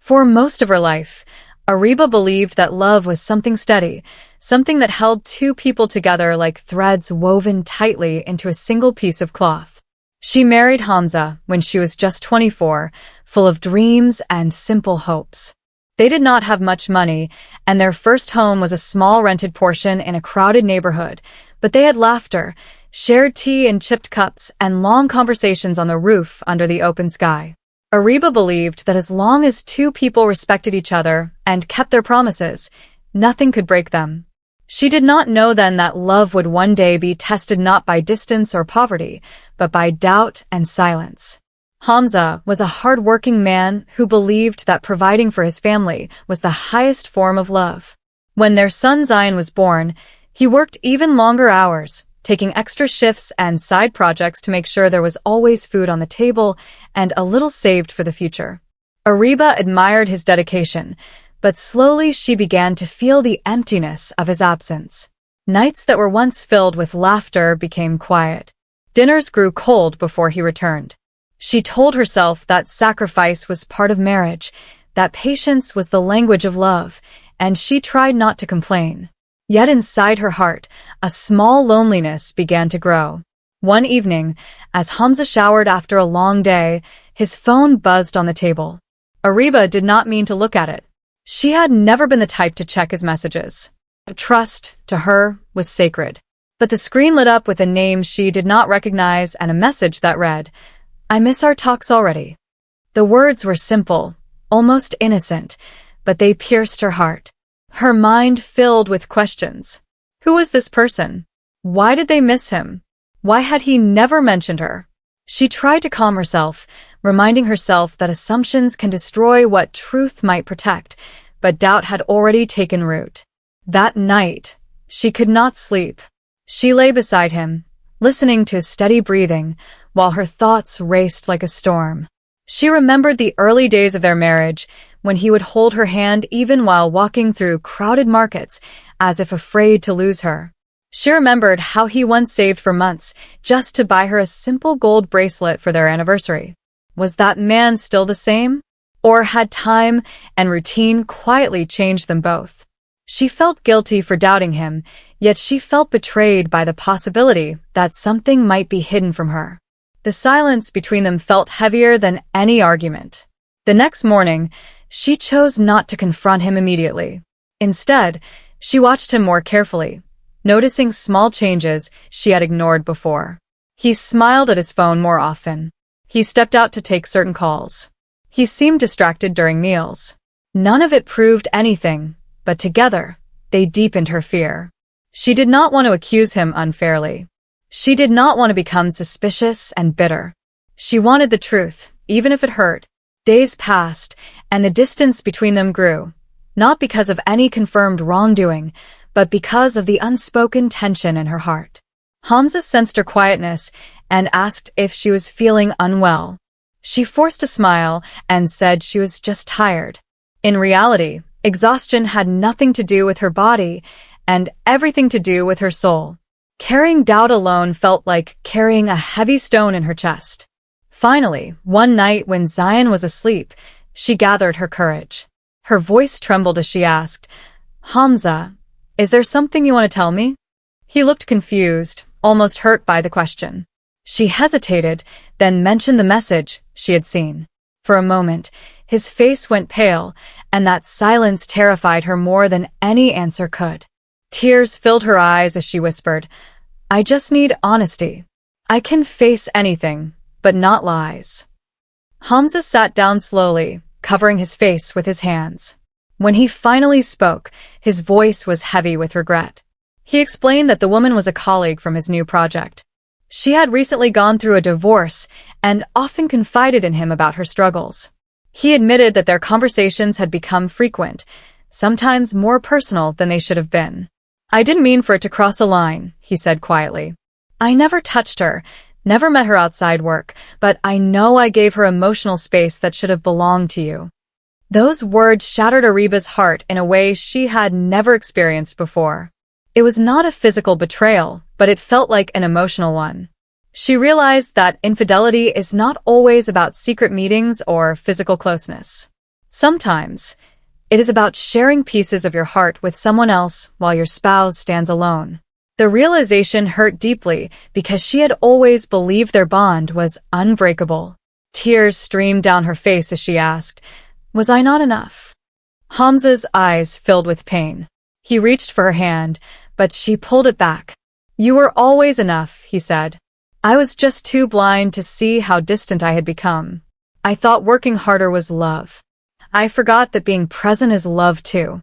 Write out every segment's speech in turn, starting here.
For most of her life, Ariba believed that love was something steady, something that held two people together like threads woven tightly into a single piece of cloth. She married Hamza when she was just 24, full of dreams and simple hopes. They did not have much money, and their first home was a small rented portion in a crowded neighborhood, but they had laughter, shared tea in chipped cups, and long conversations on the roof under the open sky. Ariba believed that as long as two people respected each other and kept their promises, nothing could break them. She did not know then that love would one day be tested not by distance or poverty, but by doubt and silence. Hamza was a hard-working man who believed that providing for his family was the highest form of love. When their son Zion was born, he worked even longer hours, taking extra shifts and side projects to make sure there was always food on the table and a little saved for the future. Ariba admired his dedication, but slowly she began to feel the emptiness of his absence. Nights that were once filled with laughter became quiet. Dinners grew cold before he returned. She told herself that sacrifice was part of marriage, that patience was the language of love, and she tried not to complain. Yet inside her heart, a small loneliness began to grow. One evening, as Hamza showered after a long day, his phone buzzed on the table. Ariba did not mean to look at it. She had never been the type to check his messages. Trust, to her, was sacred. But the screen lit up with a name she did not recognize and a message that read, "I miss our talks already." The words were simple, almost innocent, but they pierced her heart. Her mind filled with questions. Who was this person? Why did they miss him? Why had he never mentioned her? She tried to calm herself, reminding herself that assumptions can destroy what truth might protect, but doubt had already taken root. That night, she could not sleep. She lay beside him, listening to his steady breathing, while her thoughts raced like a storm. She remembered the early days of their marriage, when he would hold her hand even while walking through crowded markets, as if afraid to lose her. She remembered how he once saved for months just to buy her a simple gold bracelet for their anniversary. Was that man still the same? Or had time and routine quietly changed them both? She felt guilty for doubting him, yet she felt betrayed by the possibility that something might be hidden from her. The silence between them felt heavier than any argument. The next morning, she chose not to confront him immediately. Instead, she watched him more carefully, noticing small changes she had ignored before. He smiled at his phone more often. He stepped out to take certain calls. He seemed distracted during meals. None of it proved anything, but together, they deepened her fear. She did not want to accuse him unfairly. She did not want to become suspicious and bitter. She wanted the truth, even if it hurt. Days passed, and the distance between them grew, not because of any confirmed wrongdoing, but because of the unspoken tension in her heart. Hamza sensed her quietness and asked if she was feeling unwell. She forced a smile and said she was just tired. In reality, exhaustion had nothing to do with her body and everything to do with her soul. Carrying doubt alone felt like carrying a heavy stone in her chest. Finally, one night when Zion was asleep, she gathered her courage. Her voice trembled as she asked, "Hamza, is there something you want to tell me?" He looked confused, almost hurt by the question. She hesitated, then mentioned the message she had seen. For a moment, his face went pale, and that silence terrified her more than any answer could. Tears filled her eyes as she whispered, "I just need honesty. I can face anything, but not lies." Hamza sat down slowly, covering his face with his hands. When he finally spoke, his voice was heavy with regret. He explained that the woman was a colleague from his new project. She had recently gone through a divorce and often confided in him about her struggles. He admitted that their conversations had become frequent, sometimes more personal than they should have been. "I didn't mean for it to cross a line," he said quietly. "I never touched her, never met her outside work, but I know I gave her emotional space that should have belonged to you." Those words shattered Ariba's heart in a way she had never experienced before. It was not a physical betrayal, but it felt like an emotional one. She realized that infidelity is not always about secret meetings or physical closeness. Sometimes, it is about sharing pieces of your heart with someone else while your spouse stands alone. The realization hurt deeply because she had always believed their bond was unbreakable. Tears streamed down her face as she asked, "Was I not enough?" Hamza's eyes filled with pain. He reached for her hand, but she pulled it back. "You were always enough," he said. "I was just too blind to see how distant I had become. I thought working harder was love. I forgot that being present is love too."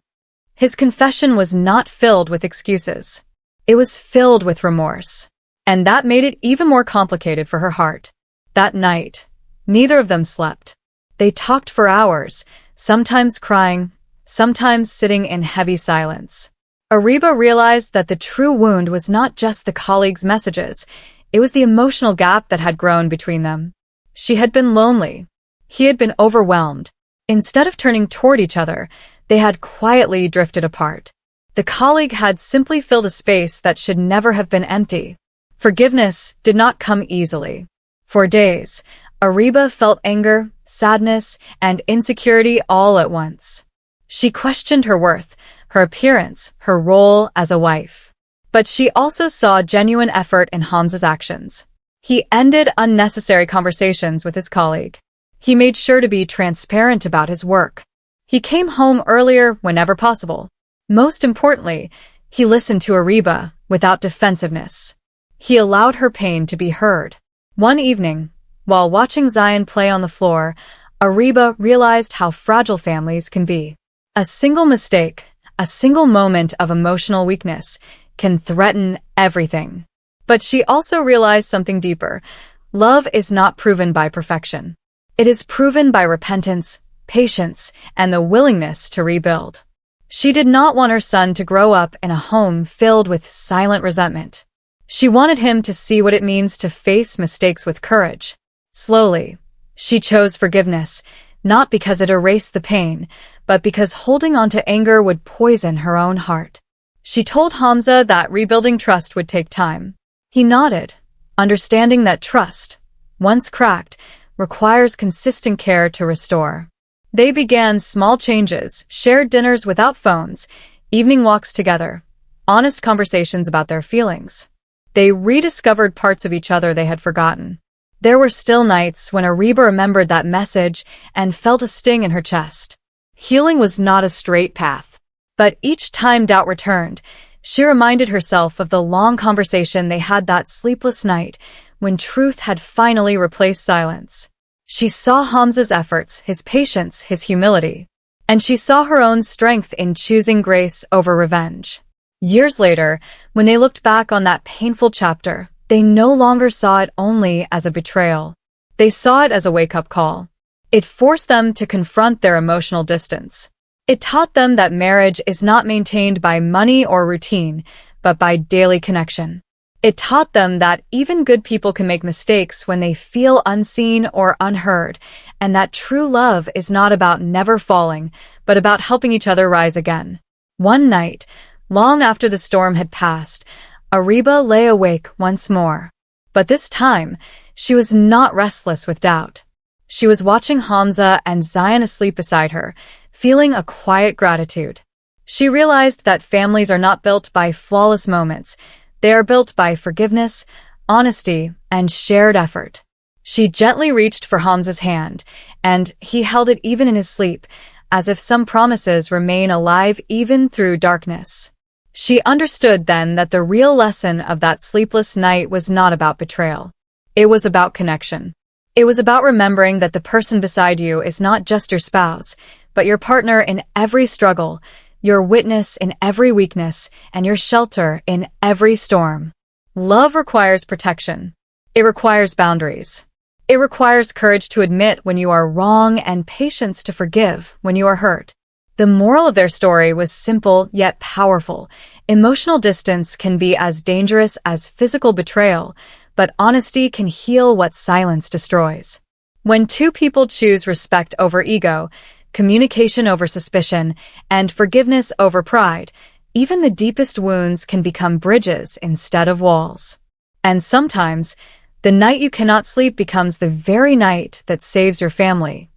His confession was not filled with excuses. It was filled with remorse. And that made it even more complicated for her heart. That night, neither of them slept. They talked for hours, sometimes crying, sometimes sitting in heavy silence. Ariba realized that the true wound was not just the colleagues' messages, it was the emotional gap that had grown between them. She had been lonely. He had been overwhelmed. Instead of turning toward each other, they had quietly drifted apart. The colleague had simply filled a space that should never have been empty. Forgiveness did not come easily. For days, Ariba felt anger, sadness, and insecurity all at once. She questioned her worth, her appearance, her role as a wife. But she also saw genuine effort in Hamza's actions. He ended unnecessary conversations with his colleague. He made sure to be transparent about his work. He came home earlier whenever possible. Most importantly, he listened to Ariba without defensiveness. He allowed her pain to be heard. One evening, while watching Zion play on the floor, Ariba realized how fragile families can be. A single mistake, a single moment of emotional weakness, can threaten everything. But she also realized something deeper. Love is not proven by perfection. It is proven by repentance, patience, and the willingness to rebuild. She did not want her son to grow up in a home filled with silent resentment. She wanted him to see what it means to face mistakes with courage. Slowly, she chose forgiveness, not because it erased the pain, but because holding on to anger would poison her own heart. She told Hamza that rebuilding trust would take time. He nodded, understanding that trust, once cracked, requires consistent care to restore. They began small changes, shared dinners without phones, evening walks together, honest conversations about their feelings. They rediscovered parts of each other they had forgotten. There were still nights when Ariba remembered that message and felt a sting in her chest. Healing was not a straight path. But each time doubt returned, she reminded herself of the long conversation they had that sleepless night when truth had finally replaced silence. She saw Hamza's efforts, his patience, his humility. And she saw her own strength in choosing grace over revenge. Years later, when they looked back on that painful chapter, they no longer saw it only as a betrayal. They saw it as a wake-up call. It forced them to confront their emotional distance. It taught them that marriage is not maintained by money or routine, but by daily connection. It taught them that even good people can make mistakes when they feel unseen or unheard, and that true love is not about never falling, but about helping each other rise again. One night, long after the storm had passed, Ariba lay awake once more. But this time, she was not restless with doubt. She was watching Hamza and Zion asleep beside her, feeling a quiet gratitude. She realized that families are not built by flawless moments. They are built by forgiveness, honesty, and shared effort. She gently reached for Hamza's hand, and he held it even in his sleep, as if some promises remain alive even through darkness. She understood then that the real lesson of that sleepless night was not about betrayal. It was about connection. It was about remembering that the person beside you is not just your spouse, but your partner in every struggle, your witness in every weakness, and your shelter in every storm. Love requires protection. It requires boundaries. It requires courage to admit when you are wrong and patience to forgive when you are hurt. The moral of their story was simple yet powerful. Emotional distance can be as dangerous as physical betrayal, but honesty can heal what silence destroys. When two people choose respect over ego, communication over suspicion, and forgiveness over pride, even the deepest wounds can become bridges instead of walls. And sometimes, the night you cannot sleep becomes the very night that saves your family.